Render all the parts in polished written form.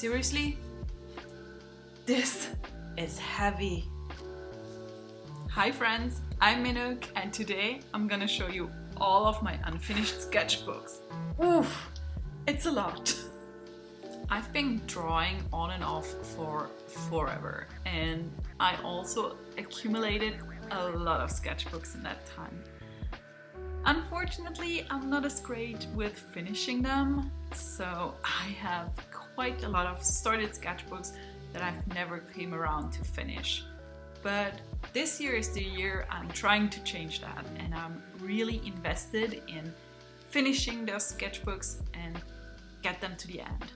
seriously, this is heavy. Hi friends, I'm Minuk and today I'm gonna show you all of my unfinished sketchbooks. Oof, it's a lot. I've been drawing on and off for forever, and I also accumulated a lot of sketchbooks in that time. Unfortunately, I'm not as great with finishing them, so I have quite a lot of started sketchbooks that I've never came around to finish. But this year is the year I'm trying to change that, and I'm really invested in finishing those sketchbooks and get them to the end.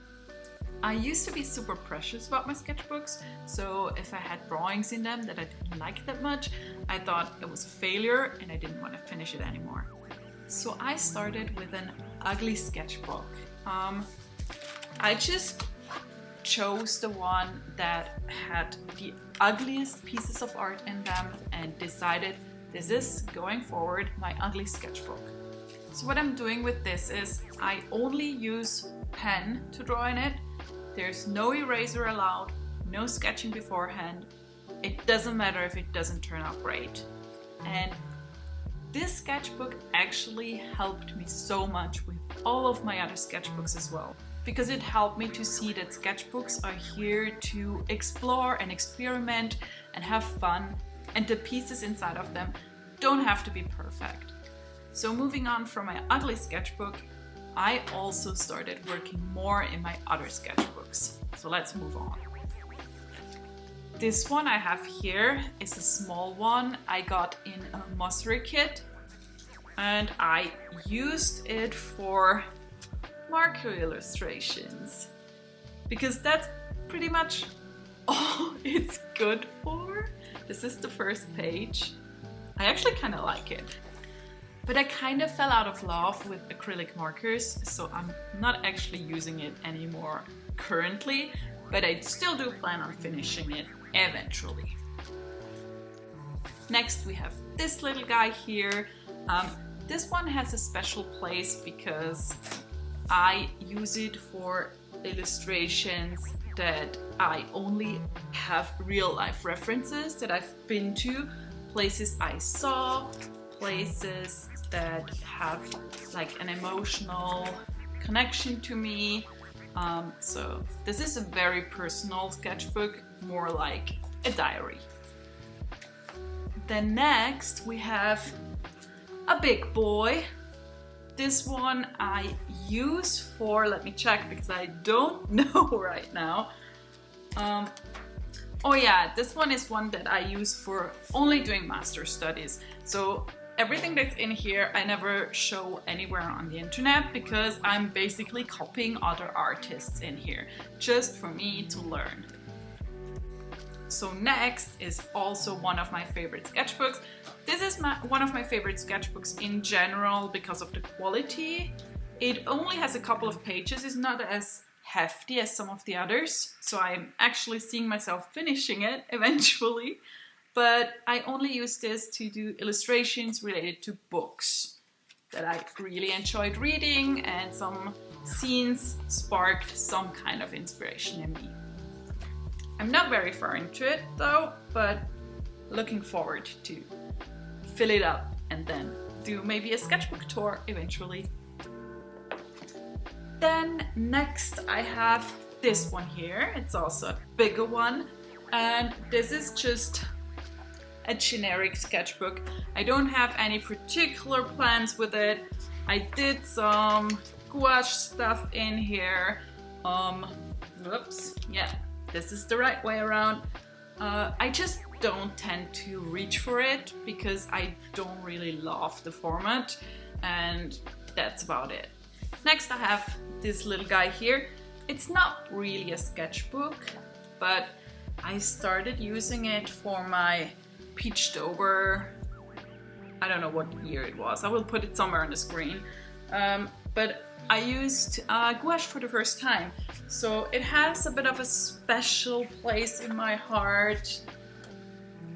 I used to be super precious about my sketchbooks, so if I had drawings in them that I didn't like that much, I thought it was a failure and I didn't want to finish it anymore. So I started with an ugly sketchbook. I just chose the one that had the ugliest pieces of art in them and decided this is, going forward, my ugly sketchbook. So what I'm doing with this is I only use pen to draw in it. There's no eraser allowed, no sketching beforehand. It doesn't matter if it doesn't turn out great. And this sketchbook actually helped me so much with all of my other sketchbooks as well, because it helped me to see that sketchbooks are here to explore and experiment and have fun, and the pieces inside of them don't have to be perfect. So moving on from my ugly sketchbook, I also started working more in my other sketchbooks. So let's move on. This one I have here is a small one I got in a Mossery kit, and I used it for marker illustrations because that's pretty much all it's good for. This is the first page. I actually kind of like it. But I kind of fell out of love with acrylic markers, so I'm not actually using it anymore currently, but I still do plan on finishing it eventually. Next we have this little guy here. This one has a special place because I use it for illustrations that I only have real life references that I've been to, places I saw, places that have like an emotional connection to me. So this is a very personal sketchbook, more like a diary. Then next we have a big boy. This one I use for, let me check because I don't know right now. Oh yeah, this one is one that I use for only doing master studies. So everything that's in here I never show anywhere on the internet because I'm basically copying other artists in here, just for me to learn. So next is also one of my favorite sketchbooks. This is one of my favorite sketchbooks in general because of the quality. It only has a couple of pages, it's not as hefty as some of the others, so I'm actually seeing myself finishing it eventually. But I only use this to do illustrations related to books that I really enjoyed reading, and some scenes sparked some kind of inspiration in me. I'm not very far into it though, but looking forward to fill it up and then do maybe a sketchbook tour eventually. Then next I have this one here. It's also a bigger one, and this is just a generic sketchbook. I don't have any particular plans with it. I did some gouache stuff in here. Whoops, yeah, this is the right way around. I just don't tend to reach for it because I don't really love the format, and that's about it. Next I have this little guy here. It's not really a sketchbook, but I started using it for my peached over, I don't know what year it was, I will put it somewhere on the screen, but I used gouache for the first time, so it has a bit of a special place in my heart.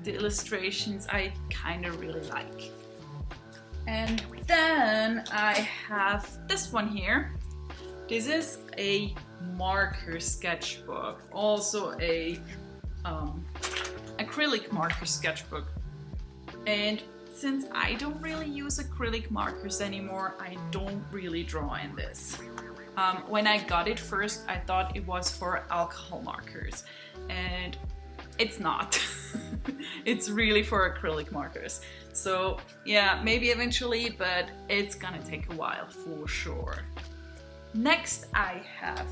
The illustrations I kind of really like. And then I have this one here. This is a marker sketchbook, also a acrylic marker sketchbook. And since I don't really use acrylic markers anymore, I don't really draw in this. When I got it first, I thought it was for alcohol markers, and it's not. It's really for acrylic markers. So yeah, maybe eventually, but it's gonna take a while for sure. Next, I have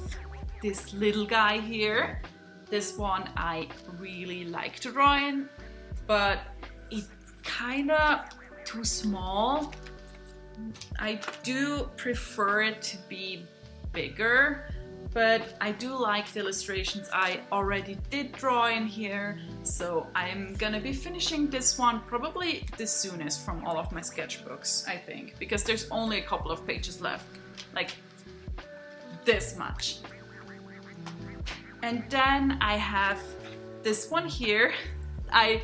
this little guy here. This one I really like to draw in, but it's kinda too small. I do prefer it to be bigger, but I do like the illustrations I already did draw in here, so I'm gonna be finishing this one probably the soonest from all of my sketchbooks, I think, because there's only a couple of pages left, like this much. And then I have this one here. I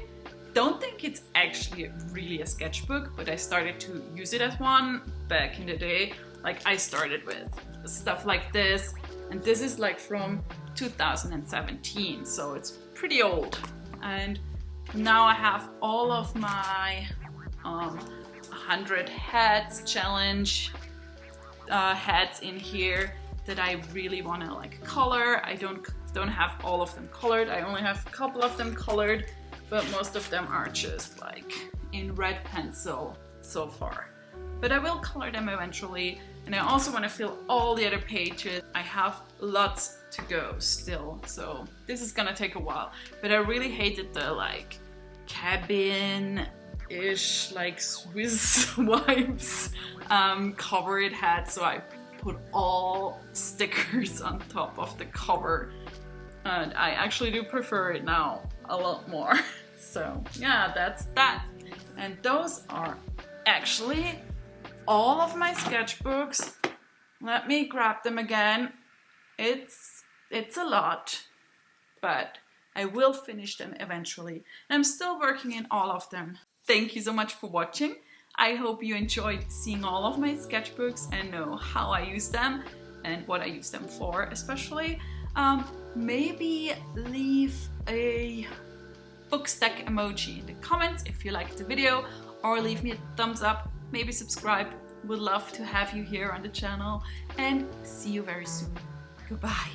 don't think it's actually really a sketchbook, but I started to use it as one back in the day. Like I started with stuff like this, and this is like from 2017, so it's pretty old. And now I have all of my 100 heads challenge heads in here that I really want to like color. I don't have all of them colored. I only have a couple of them colored, but most of them are just like in red pencil so far. But I will color them eventually, and I also want to fill all the other pages. I have lots to go still, so this is gonna take a while. But I really hated the like cabin-ish, like Swiss wipes cover it had, so I put all stickers on top of the cover, and I actually do prefer it now a lot more. So yeah, that's that. And those are actually all of my sketchbooks. Let me grab them again. It's a lot, but I will finish them eventually. I'm still working in all of them. Thank you so much for watching. I hope you enjoyed seeing all of my sketchbooks and know how I use them and what I use them for especially. Maybe leave a book stack emoji in the comments if you liked the video, or leave me a thumbs up, maybe subscribe. Would love to have you here on the channel, and see you very soon. Goodbye.